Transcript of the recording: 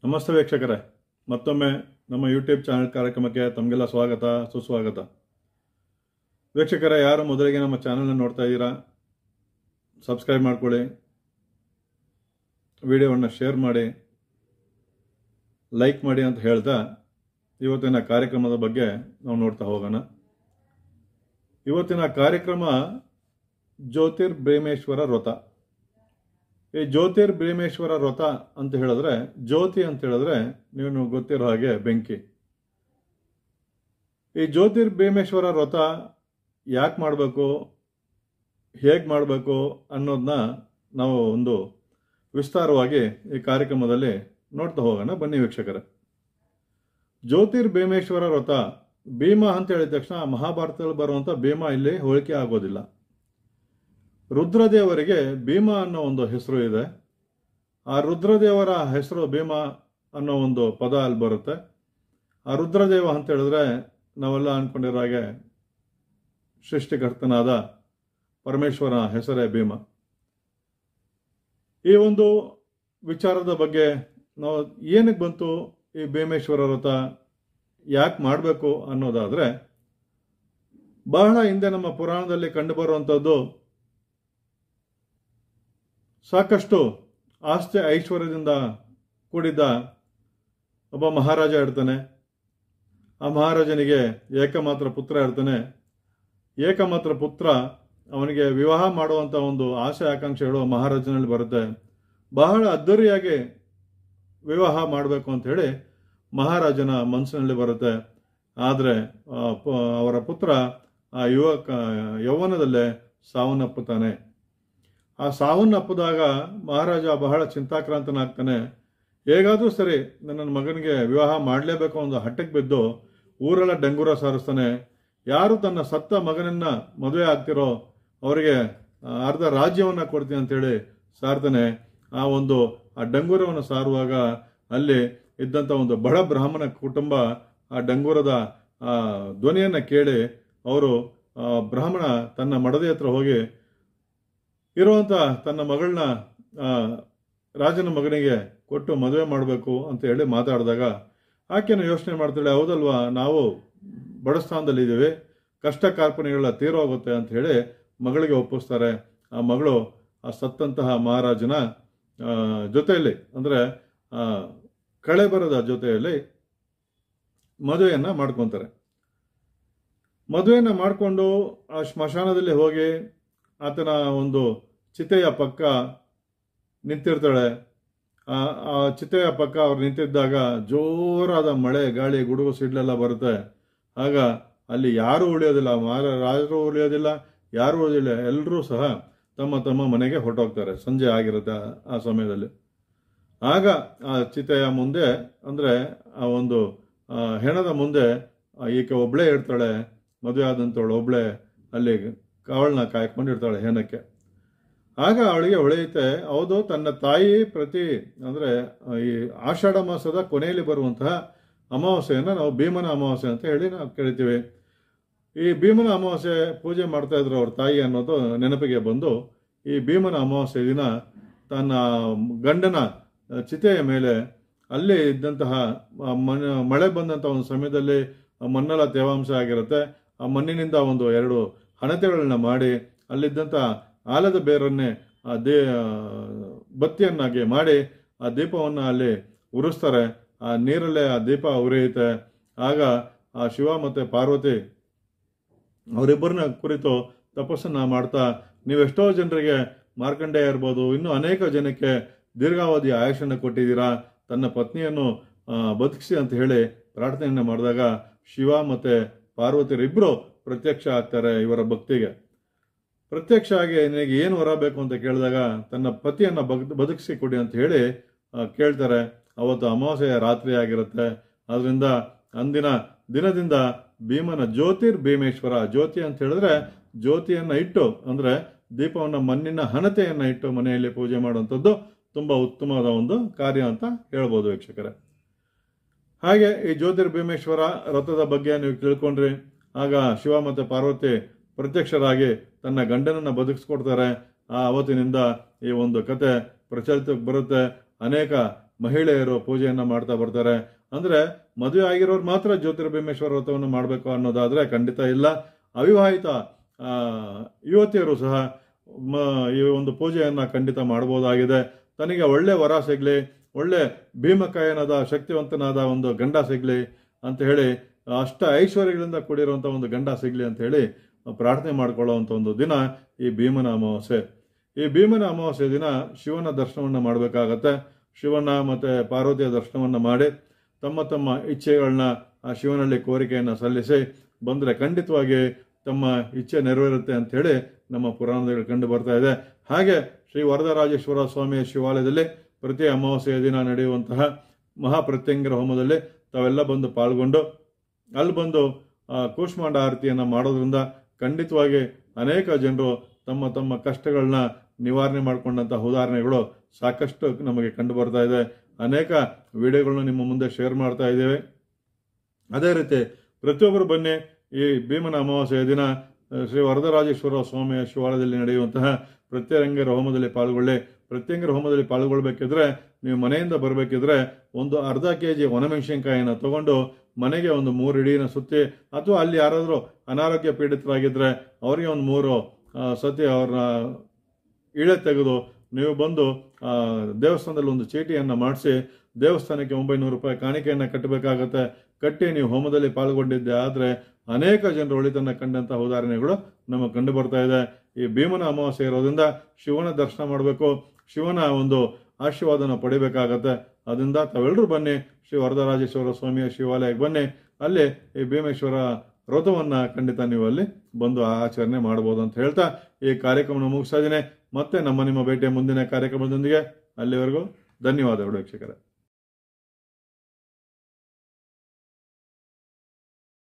ನಮಸ್ತೆ ವೀಕ್ಷಕರೇ, ಮತ್ತೊಮ್ಮೆ ನಮ್ಮ ಯೂಟ್ಯೂಬ್ ಚಾನೆಲ್ ಕಾರ್ಯಕ್ರಮಕ್ಕೆ ತಮಗೆಲ್ಲ ಸ್ವಾಗತ ಸುಸ್ವಾಗತ. ವೀಕ್ಷಕರೇ, ಯಾರು ಮೊದಲಿಗೆ ನಮ್ಮ ಚಾನೆಲ್ನ ನೋಡ್ತಾ ಇದ್ದೀರಾ, ಸಬ್ಸ್ಕ್ರೈಬ್ ಮಾಡ್ಕೊಳ್ಳಿ, ವಿಡಿಯೋವನ್ನು ಶೇರ್ ಮಾಡಿ, ಲೈಕ್ ಮಾಡಿ ಅಂತ ಹೇಳ್ತಾ ಇವತ್ತಿನ ಕಾರ್ಯಕ್ರಮದ ಬಗ್ಗೆ ನಾವು ನೋಡ್ತಾ ಹೋಗೋಣ. ಇವತ್ತಿನ ಕಾರ್ಯಕ್ರಮ ಜ್ಯೋತಿರ್ಭೀಮೇಶ್ವರ ವ್ರತ. ಈ ಜ್ಯೋತಿರ್ಭೀಮೇಶ್ವರ ವ್ರತ ಅಂತ ಹೇಳಿದ್ರೆ, ಜ್ಯೋತಿ ಅಂತ ಹೇಳಿದ್ರೆ ನೀವು ಗೊತ್ತಿರೋ ಹಾಗೆ ಬೆಂಕಿ. ಈ ಜ್ಯೋತಿರ್ಭೀಮೇಶ್ವರ ವ್ರತ ಯಾಕೆ ಮಾಡಬೇಕು, ಹೇಗೆ ಮಾಡಬೇಕು ಅನ್ನೋದನ್ನ ನಾವು ಒಂದು ವಿಸ್ತಾರವಾಗಿ ಈ ಕಾರ್ಯಕ್ರಮದಲ್ಲಿ ನೋಡ್ತಾ ಹೋಗೋಣ. ಬನ್ನಿ ವೀಕ್ಷಕರೇ. ಜ್ಯೋತಿರ್ಭೀಮೇಶ್ವರ ವ್ರತ, ಭೀಮ ಅಂತ ಹೇಳಿದ ತಕ್ಷಣ ಮಹಾಭಾರತದಲ್ಲಿ ಬರುವಂಥ ಭೀಮ ಇಲ್ಲಿ ಹೋಲಿಕೆ ಆಗೋದಿಲ್ಲ. ರುದ್ರದೇವರಿಗೆ ಭೀಮ ಅನ್ನೋ ಒಂದು ಹೆಸರು ಇದೆ. ಆ ರುದ್ರದೇವರ ಹೆಸರು ಭೀಮ ಅನ್ನೋ ಒಂದು ಪದ ಅಲ್ಲಿ ಬರುತ್ತೆ. ಆ ರುದ್ರದೇವ ಅಂತ ಹೇಳಿದ್ರೆ ನಾವೆಲ್ಲ ಅನ್ಕೊಂಡಿರೋ ಹಾಗೆ ಸೃಷ್ಟಿಕರ್ತನಾದ ಪರಮೇಶ್ವರ ಹೆಸರೇ ಭೀಮ. ಈ ಒಂದು ವಿಚಾರದ ಬಗ್ಗೆ ನಾವು ಏನಕ್ಕೆ ಬಂತು ಈ ಭೀಮೇಶ್ವರ ವ್ರತ, ಯಾಕೆ ಮಾಡಬೇಕು ಅನ್ನೋದಾದ್ರೆ, ಬಹಳ ಹಿಂದೆ ನಮ್ಮ ಪುರಾಣದಲ್ಲಿ ಕಂಡುಬರುವಂಥದ್ದು, ಸಾಕಷ್ಟು ಆಸ್ತಿ ಐಶ್ವರ್ಯದಿಂದ ಕೂಡಿದ್ದ ಒಬ್ಬ ಮಹಾರಾಜ ಇರ್ತಾನೆ. ಆ ಮಹಾರಾಜನಿಗೆ ಏಕಮಾತ್ರ ಪುತ್ರ ಇರ್ತಾನೆ. ಏಕಮಾತ್ರ ಪುತ್ರ ಅವನಿಗೆ ವಿವಾಹ ಮಾಡುವಂಥ ಒಂದು ಆಸೆ ಆಕಾಂಕ್ಷೆಗಳು ಮಹಾರಾಜನಲ್ಲಿ ಬರುತ್ತೆ. ಬಹಳ ಅದ್ದೂರಿಯಾಗಿ ವಿವಾಹ ಮಾಡಬೇಕು ಅಂತ ಹೇಳಿ ಮಹಾರಾಜನ ಮನಸ್ಸಿನಲ್ಲಿ ಬರುತ್ತೆ. ಆದರೆ ಅವರ ಪುತ್ರ ಆ ಯೌವನದಲ್ಲೇ ಸಾವನ್ನಪ್ಪುತ್ತಾನೆ. ಆ ಸಾವನ್ನಪ್ಪದಾಗ ಮಹಾರಾಜ ಬಹಳ ಚಿಂತಾಕ್ರಾಂತನಾಗ್ತಾನೆ. ಹೇಗಾದರೂ ಸರಿ ನನ್ನ ಮಗನಿಗೆ ವಿವಾಹ ಮಾಡಲೇಬೇಕು ಒಂದು ಹಟ್ಟಕ್ಕೆ ಬಿದ್ದು ಊರೆಲ್ಲ ಡಂಗೂರ ಸಾರಿಸ್ತಾನೆ. ಯಾರು ತನ್ನ ಸತ್ತ ಮಗನನ್ನ ಮದುವೆ ಆಗ್ತಿರೋ ಅವರಿಗೆ ಅರ್ಧ ರಾಜ್ಯವನ್ನು ಕೊಡ್ತೀನಿ ಅಂತೇಳಿ ಸಾರ್ತಾನೆ. ಆ ಡಂಗೂರವನ್ನು ಸಾರುವಾಗ ಅಲ್ಲಿ ಇದ್ದಂಥ ಒಂದು ಬಡ ಬ್ರಾಹ್ಮಣ ಕುಟುಂಬ ಆ ಡಂಗೂರದ ಧ್ವನಿಯನ್ನು ಕೇಳಿ ಅವರು ಬ್ರಾಹ್ಮಣ ತನ್ನ ಮಡದಿ ಹತ್ರ ಹೋಗಿ ಇರುವಂಥ ತನ್ನ ಮಗಳನ್ನ ರಾಜನ ಮಗನಿಗೆ ಕೊಟ್ಟು ಮದುವೆ ಮಾಡಬೇಕು ಅಂತ ಹೇಳಿ ಮಾತಾಡಿದಾಗ ಆಕೆನ ಯೋಚನೆ ಮಾಡ್ತಾಳೆ, ಹೌದಲ್ವಾ, ನಾವು ಬಡಸ್ಥಾನದಲ್ಲಿದ್ದೀವಿ, ಕಷ್ಟ ಕಾರ್ಪಣ್ಯಗಳ ತೀರೋಗುತ್ತೆ ಅಂತ ಹೇಳಿ ಮಗಳಿಗೆ ಒಪ್ಪಿಸ್ತಾರೆ. ಆ ಮಗಳು ಆ ಸತ್ತಂತಹ ಮಹಾರಾಜನ ಜೊತೆಯಲ್ಲಿ, ಅಂದರೆ ಕಳೆಬರದ ಜೊತೆಯಲ್ಲಿ ಮದುವೆಯನ್ನ ಮಾಡ್ಕೊತಾರೆ. ಮದುವೆಯನ್ನ ಮಾಡಿಕೊಂಡು ಆ ಸ್ಮಶಾನದಲ್ಲಿ ಹೋಗಿ ಆತನ ಒಂದು ಚಿತೆಯ ಪಕ್ಕ ನಿಂತಿರ್ತಾಳೆ. ಆ ಚಿತೆಯ ಪಕ್ಕ ಅವ್ರು ನಿಂತಿದ್ದಾಗ ಜೋರಾದ ಮಳೆ, ಗಾಳಿ, ಗುಡುಗು, ಸಿಡ್ಲೆಲ್ಲ ಬರುತ್ತೆ. ಆಗ ಅಲ್ಲಿ ಯಾರೂ ಉಳಿಯೋದಿಲ್ಲ, ರಾಜರು ಉಳಿಯೋದಿಲ್ಲ, ಯಾರೂ ಉಳಿಯೋದಿಲ್ಲ. ಎಲ್ಲರೂ ಸಹ ತಮ್ಮ ತಮ್ಮ ಮನೆಗೆ ಹೊರಟೋಗ್ತಾರೆ. ಸಂಜೆ ಆಗಿರುತ್ತೆ ಆ ಸಮಯದಲ್ಲಿ. ಆಗ ಆ ಚಿತೆಯ ಮುಂದೆ, ಅಂದರೆ ಆ ಒಂದು ಹೆಣದ ಮುಂದೆ ಈಕೆ ಒಬ್ಳೇ ಇರ್ತಾಳೆ. ಮದುವೆ ಆದಂಥವಳು ಒಬ್ಳೆ ಅಲ್ಲಿ ಕಾವಳನ್ನ ಕಾಯ್ಕೊಂಡಿರ್ತಾಳೆ ಹೆಣಕ್ಕೆ. ಆಗ ಅವಳಿಗೆ ಹೊಳೆಯುತ್ತೆ, ಹೌದು, ತನ್ನ ತಾಯಿ ಅಂದರೆ ಈ ಆಷಾಢ ಮಾಸದ ಕೊನೆಯಲ್ಲಿ ಬರುವಂತಹ ಅಮಾವಾಸ್ಯೆಯನ್ನು ನಾವು ಭೀಮನ ಅಮಾವಾಸ್ಯೆ ಅಂತ ಹೇಳಿ ನಾವು ಕರಿತೀವಿ. ಈ ಭೀಮನ ಅಮಾವಾಸ್ಯೆ ಪೂಜೆ ಮಾಡ್ತಾ ಇದ್ರು ಅವ್ರ ತಾಯಿ ಅನ್ನೋದು ನೆನಪಿಗೆ ಬಂದು, ಈ ಭೀಮನ ಅಮಾವಾಸ್ಯೆ ದಿನ ತನ್ನ ಗಂಡನ ಚಿತೆಯ ಮೇಲೆ ಅಲ್ಲಿ ಇದ್ದಂತಹ ಮಳೆ ಬಂದಂಥ ಒಂದು ಸಮಯದಲ್ಲಿ ಮಣ್ಣೆಲ್ಲ ತೇವಾಂಶ ಆಗಿರುತ್ತೆ. ಆ ಮಣ್ಣಿನಿಂದ ಒಂದು 2 ಹಣತೆಗಳನ್ನ ಮಾಡಿ ಅಲ್ಲಿದ್ದಂಥ ಆಲದ ಬೇರನ್ನೇ ಬತ್ತಿಯನ್ನಾಗಿ ಮಾಡಿ ಆ ದೀಪವನ್ನು ಅಲ್ಲಿ ಉರಿಸ್ತಾರೆ. ಆ ನೀರಲ್ಲೇ ಆ ದೀಪ ಉರಿಯುತ್ತೆ. ಆಗ ಆ ಶಿವ ಮತ್ತು ಪಾರ್ವತಿ ಅವರಿಬ್ಬರನ್ನ ಕುರಿತು ತಪಸ್ಸನ್ನ ಮಾಡ್ತಾ, ನೀವೆಷ್ಟೋ ಜನರಿಗೆ ಮಾರ್ಕಂಡೇಯ ಇರ್ಬೋದು, ಇನ್ನೂ ಅನೇಕ ಜನಕ್ಕೆ ದೀರ್ಘಾವಧಿ ಆಯುಷನ್ನು ಕೊಟ್ಟಿದ್ದೀರಾ, ತನ್ನ ಪತ್ನಿಯನ್ನು ಬದುಕಿಸಿ ಅಂತ ಹೇಳಿ ಪ್ರಾರ್ಥನೆಯನ್ನು ಮಾಡಿದಾಗ ಶಿವ ಮತ್ತು ಪಾರ್ವತಿಯರಿಬ್ಬರು ಪ್ರತ್ಯಕ್ಷ ಆಗ್ತಾರೆ ಇವರ ಭಕ್ತಿಗೆ. ಪ್ರತ್ಯಕ್ಷ ಆಗಿ ನಿನಗೆ ಏನು ವರ ಬೇಕು ಅಂತ ಕೇಳಿದಾಗ ತನ್ನ ಪತಿಯನ್ನ ಬದುಕಿಸಿ ಕೊಡಿ ಅಂತ ಹೇಳಿ ಕೇಳ್ತಾರೆ. ಅವತ್ತು ಅಮಾವಾಸ್ಯೆಯ ರಾತ್ರಿ ಆಗಿರುತ್ತೆ. ಅದರಿಂದ ಅಂದಿನ ದಿನದಿಂದ ಭೀಮನ ಜ್ಯೋತಿರ್ಭೀಮೇಶ್ವರ, ಜ್ಯೋತಿ ಅಂತ ಹೇಳಿದ್ರೆ ಜ್ಯೋತಿಯನ್ನ ಇಟ್ಟು, ಅಂದ್ರೆ ದೀಪವನ್ನ ಮಣ್ಣಿನ ಹಣತೆಯನ್ನ ಇಟ್ಟು ಮನೆಯಲ್ಲಿ ಪೂಜೆ ಮಾಡುವಂಥದ್ದು ತುಂಬಾ ಉತ್ತಮವಾದ ಒಂದು ಕಾರ್ಯ ಅಂತ ಹೇಳ್ಬೋದು ವೀಕ್ಷಕರೇ. ಹಾಗೆ ಈ ಜ್ಯೋತಿರ್ಭೀಮೇಶ್ವರ ವ್ರತದ ಬಗ್ಗೆ ನೀವು ತಿಳ್ಕೊಂಡ್ರಿ. ಆಗ ಶಿವ ಮತ್ತು ಪಾರ್ವತಿ ಪ್ರತ್ಯಕ್ಷರಾಗಿ ತನ್ನ ಗಂಡನನ್ನ ಬದುಕಿಸ್ಕೊಡ್ತಾರೆ. ಆ ಅವತ್ತಿನಿಂದ ಈ ಒಂದು ಕತೆ ಪ್ರಚಲಿತಕ್ಕೆ ಬರುತ್ತೆ. ಅನೇಕ ಮಹಿಳೆಯರು ಪೂಜೆಯನ್ನು ಮಾಡ್ತಾ ಬರ್ತಾರೆ. ಅಂದರೆ ಮದುವೆ ಆಗಿರೋರು ಮಾತ್ರ ಜ್ಯೋತಿರ್ಭೀಮೇಶ್ವರ ವ್ರತವನ್ನು ಮಾಡಬೇಕು ಅನ್ನೋದಾದರೆ ಖಂಡಿತ ಇಲ್ಲ. ಅವಿವಾಹಿತ ಯುವತಿಯರು ಸಹ ಈ ಒಂದು ಪೂಜೆಯನ್ನು ಖಂಡಿತ ಮಾಡಬಹುದಾಗಿದೆ. ತನಗೆ ಒಳ್ಳೆ ವರ ಸಿಗಲಿ, ಒಳ್ಳೆ ಭೀಮಕಾಯನಾದ ಶಕ್ತಿವಂತನಾದ ಒಂದು ಗಂಡ ಸಿಗಲಿ ಅಂತ ಹೇಳಿ, ಅಷ್ಟ ಐಶ್ವರ್ಯಗಳಿಂದ ಕೂಡಿರುವಂಥ ಒಂದು ಗಂಡ ಸಿಗಲಿ ಅಂತ ಹೇಳಿ ಪ್ರಾರ್ಥನೆ ಮಾಡ್ಕೊಳ್ಳುವಂಥ ಒಂದು ದಿನ ಈ ಭೀಮನ ಅಮಾವಾಸ್ಯೆ. ಈ ಭೀಮನ ಅಮಾವಾಸ್ಯೆ ದಿನ ಶಿವನ ದರ್ಶನವನ್ನು ಮಾಡಬೇಕಾಗತ್ತೆ. ಶಿವನ ಮತ್ತು ಪಾರ್ವತಿಯ ದರ್ಶನವನ್ನು ಮಾಡಿ ತಮ್ಮ ತಮ್ಮ ಇಚ್ಛೆಗಳನ್ನ ಆ ಶಿವನಲ್ಲಿ ಕೋರಿಕೆಯನ್ನು ಸಲ್ಲಿಸಿ ಬಂದರೆ ಖಂಡಿತವಾಗಿ ತಮ್ಮ ಇಚ್ಛೆ ನೆರವೇರುತ್ತೆ ಅಂತ ಹೇಳಿ ನಮ್ಮ ಪುರಾಣದಲ್ಲಿ ಕಂಡು ಬರ್ತಾ ಇದೆ. ಹಾಗೆ ಶ್ರೀ ವರದರಾಜೇಶ್ವರ ಸ್ವಾಮಿಯ ಶಿವಾಲಯದಲ್ಲಿ ಪ್ರತಿ ಅಮಾವಾಸ್ಯೆಯ ದಿನ ನಡೆಯುವಂತಹ ಮಹಾಪ್ರತ್ಯಂಗರ ಹೋಮದಲ್ಲಿ ತಾವೆಲ್ಲ ಬಂದು ಪಾಲ್ಗೊಂಡು ಅಲ್ಲಿ ಬಂದು ಕೂಷ್ಮಾಂಡ ಆರತಿಯನ್ನು ಮಾಡೋದ್ರಿಂದ ಖಂಡಿತವಾಗಿ ಅನೇಕ ಜನರು ತಮ್ಮ ತಮ್ಮ ಕಷ್ಟಗಳನ್ನ ನಿವಾರಣೆ ಮಾಡಿಕೊಂಡಂಥ ಉದಾಹರಣೆಗಳು ಸಾಕಷ್ಟು ನಮಗೆ ಕಂಡು ಬರ್ತಾ ಇದೆ. ಅನೇಕ ವಿಡಿಯೋಗಳನ್ನ ನಿಮ್ಮ ಮುಂದೆ ಶೇರ್ ಮಾಡ್ತಾ ಇದ್ದೇವೆ. ಅದೇ ರೀತಿ ಪ್ರತಿಯೊಬ್ಬರು ಬನ್ನಿ ಈ ಭೀಮನ ಅಮಾವಾಸ್ಯೆಯ ದಿನ ಶ್ರೀ ವರದರಾಜೇಶ್ವರ ಸ್ವಾಮಿಯ ಶಿವಾಲಯದಲ್ಲಿ ನಡೆಯುವಂತಹ ಪ್ರತ್ಯಂಗರ ಹೋಮದಲ್ಲಿ ಪಾಲ್ಗೊಳ್ಳಿ. ಪ್ರತ್ಯಂಗರ ಹೋಮದಲ್ಲಿ ಪಾಲ್ಗೊಳ್ಬೇಕಿದ್ರೆ ನೀವು ಮನೆಯಿಂದ ಬರಬೇಕಿದ್ರೆ ಒಂದು ಅರ್ಧ kg ಒಣಮೆಣಸಿನ್ಕಾಯಿನ ತಗೊಂಡು ಮನೆಗೆ ಒಂದು 3 ಇಡೀನ ಸುತ್ತಿ, ಅಥವಾ ಅಲ್ಲಿ ಯಾರಾದರೂ ಅನಾರೋಗ್ಯ ಪೀಡಿತರಾಗಿದ್ದರೆ ಅವರಿಗೆ ಒಂದು 3 ಸತಿ ಅವ್ರನ್ನ ಇಳೆ ತೆಗೆದು ನೀವು ಬಂದು ದೇವಸ್ಥಾನದಲ್ಲಿ ಒಂದು ಚೀಟಿಯನ್ನು ಮಾಡಿಸಿ ದೇವಸ್ಥಾನಕ್ಕೆ 900 ರೂಪಾಯಿ ಕಾಣಿಕೆಯನ್ನು ಕಟ್ಟಬೇಕಾಗತ್ತೆ. ಕಟ್ಟಿ ನೀವು ಹೋಮದಲ್ಲಿ ಪಾಲ್ಗೊಂಡಿದ್ದೆ ಆದರೆ ಅನೇಕ ಜನರು ಒಳಿತನ್ನ ಕಂಡಂತಹ ಉದಾಹರಣೆಗಳು ನಮಗೆ ಕಂಡು ಬರ್ತಾ ಇದೆ. ಈ ಭೀಮನ ಅಮಾವಾಸ್ಯೆ ಇರೋದ್ರಿಂದ ಶಿವನ ದರ್ಶನ ಮಾಡಬೇಕು, ಶಿವನ ಒಂದು ಆಶೀರ್ವಾದನ ಪಡಿಬೇಕಾಗತ್ತೆ. ಅದರಿಂದ ತಾವೆಲ್ಲರೂ ಬನ್ನಿ ಶ್ರೀ ವರದರಾಜೇಶ್ವರ ಸ್ವಾಮಿಯ ಶಿವಾಲಯಕ್ಕೆ ಬನ್ನಿ. ಅಲ್ಲಿ ಈ ಭೀಮೇಶ್ವರ ವ್ರತವನ್ನು ಖಂಡಿತ ನೀವು ಅಲ್ಲಿ ಬಂದು ಆಚರಣೆ ಮಾಡ್ಬೋದು ಅಂತ ಹೇಳ್ತಾ ಈ ಕಾರ್ಯಕ್ರಮನ ಮುಗಿಸ್ತಾ ಇದ್ದೀನಿ. ಮತ್ತೆ ನಿಮ್ಮ ಭೇಟಿಯ ಮುಂದಿನ ಕಾರ್ಯಕ್ರಮದೊಂದಿಗೆ. ಅಲ್ಲಿವರೆಗೂ ಧನ್ಯವಾದಗಳು ವೀಕ್ಷಕರೇ.